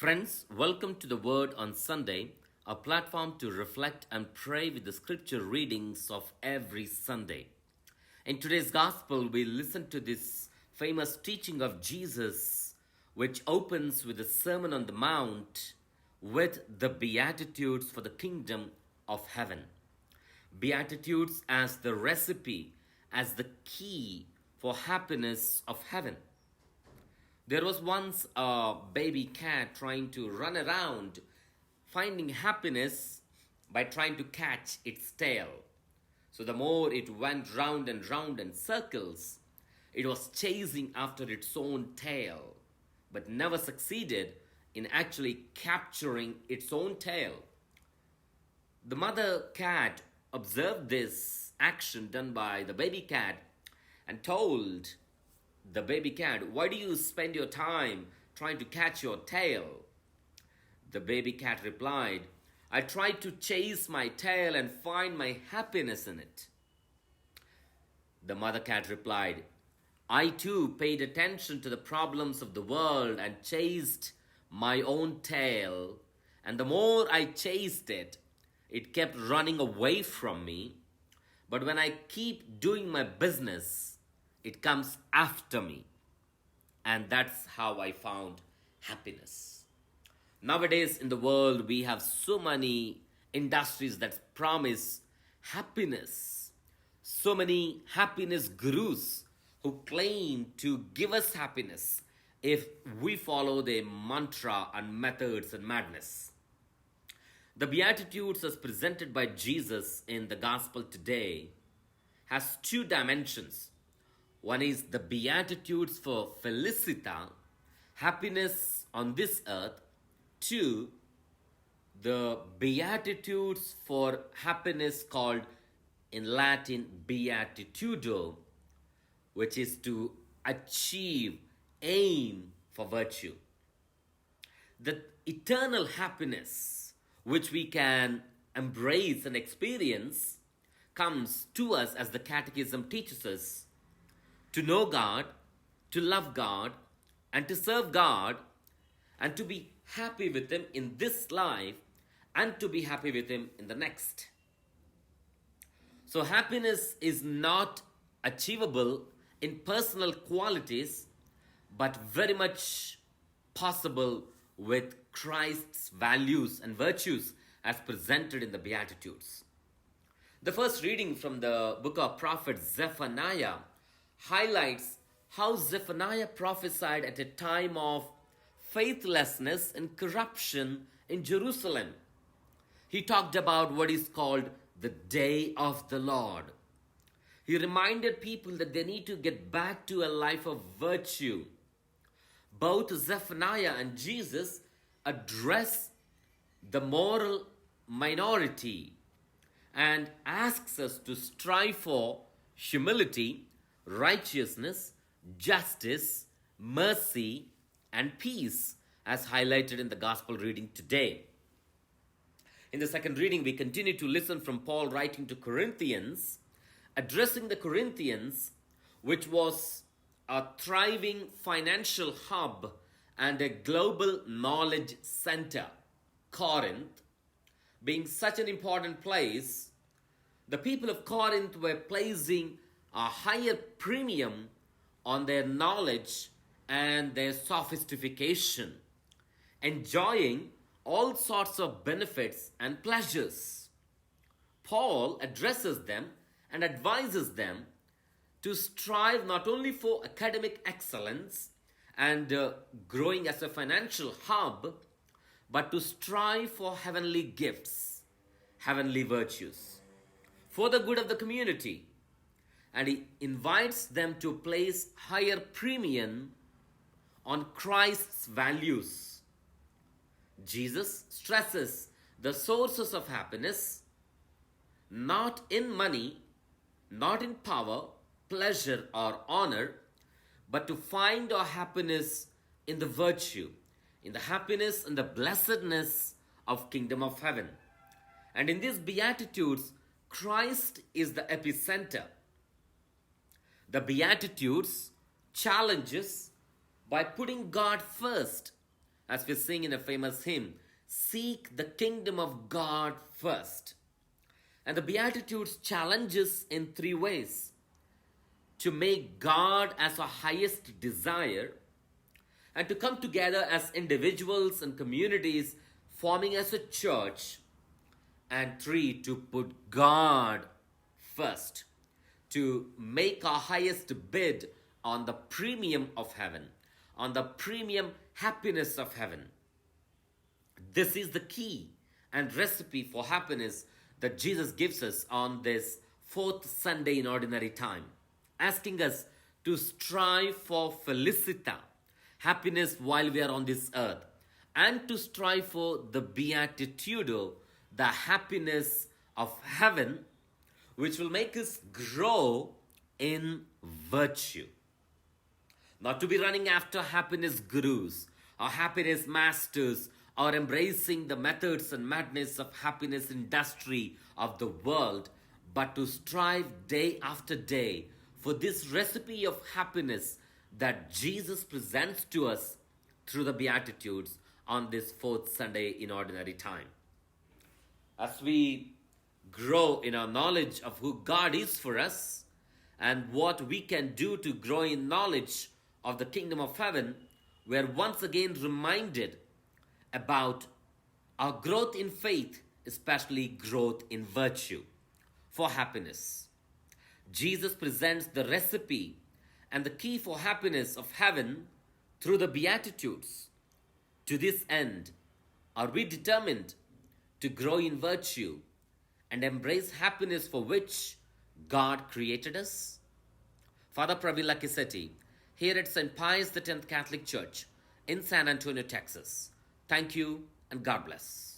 Friends, welcome to the Word on Sunday, a platform to reflect and pray with the scripture readings of every Sunday. In today's Gospel, we listen to this famous teaching of Jesus, which opens with the Sermon on the Mount with the Beatitudes for the kingdom of heaven. Beatitudes as the recipe, as the key for happiness of heaven. There was once a baby cat trying to run around, finding happiness by trying to catch its tail. So the more it went round and round in circles, it was chasing after its own tail, but never succeeded in actually capturing its own tail. The mother cat observed this action done by the baby cat and told the baby cat, "Why do you spend your time trying to catch your tail?" The baby cat replied, "I try to chase my tail and find my happiness in it." The mother cat replied, "I too paid attention to the problems of the world and chased my own tail. And the more I chased it, it kept running away from me. But when I keep doing my business, it comes after me. And that's how I found happiness." Nowadays in the world, we have so many industries that promise happiness. So many happiness gurus who claim to give us happiness if we follow their mantra and methods and madness. The Beatitudes as presented by Jesus in the Gospel today has two dimensions. One is the Beatitudes for felicita, happiness on this earth. Two, the Beatitudes for happiness called in Latin beatitudo, which is to achieve, aim for virtue. The eternal happiness which we can embrace and experience comes to us as the Catechism teaches us to know God, to love God, and to serve God, and to be happy with Him in this life, and to be happy with Him in the next. So happiness is not achievable in personal qualities, but very much possible with Christ's values and virtues as presented in the Beatitudes. The first reading from the book of prophet Zephaniah highlights how Zephaniah prophesied at a time of faithlessness and corruption in Jerusalem. He talked about what is called the day of the Lord. He reminded people that they need to get back to a life of virtue. Both Zephaniah and Jesus address the moral minority and asks us to strive for humility, righteousness, justice, mercy, and peace, as highlighted in the gospel reading today. In the second reading, we continue to listen from Paul writing to Corinthians, addressing the Corinthians, which was a thriving financial hub and a global knowledge center. Corinth, being such an important place, the people of Corinth were placing a higher premium on their knowledge and their sophistication, enjoying all sorts of benefits and pleasures. Paul addresses them and advises them to strive not only for academic excellence and growing as a financial hub, but to strive for heavenly gifts, heavenly virtues, for the good of the community. And he invites them to place higher premium on Christ's values. Jesus stresses the sources of happiness not in money, not in power, pleasure, or honor, but to find our happiness in the virtue, in the happiness and the blessedness of kingdom of heaven. And in these Beatitudes, Christ is the epicenter. The Beatitudes challenges by putting God first as we sing in a famous hymn, seek the kingdom of God first. And the Beatitudes challenges in three ways: to make God as our highest desire, and to come together as individuals and communities forming as a church, and three, to put God first, to make our highest bid on the premium of heaven, on the premium happiness of heaven. This is the key and recipe for happiness that Jesus gives us on this fourth Sunday in ordinary time, asking us to strive for felicita, happiness while we are on this earth, and to strive for the beatitudo, the happiness of heaven, which will make us grow in virtue. Not to be running after happiness gurus or happiness masters, or embracing the methods and madness of happiness industry of the world, but to strive day after day for this recipe of happiness that Jesus presents to us through the Beatitudes on this fourth Sunday in ordinary time. As we grow in our knowledge of who God is for us and what we can do to grow in knowledge of the kingdom of heaven, we are once again reminded about our growth in faith, especially growth in virtue for happiness. Jesus presents the recipe and the key for happiness of heaven through the Beatitudes. To this end, are we determined to grow in virtue and embrace happiness for which God created us? Father Praveen Lakkisetti, here at St. Pius X Catholic Church in San Antonio, Texas. Thank you and God bless.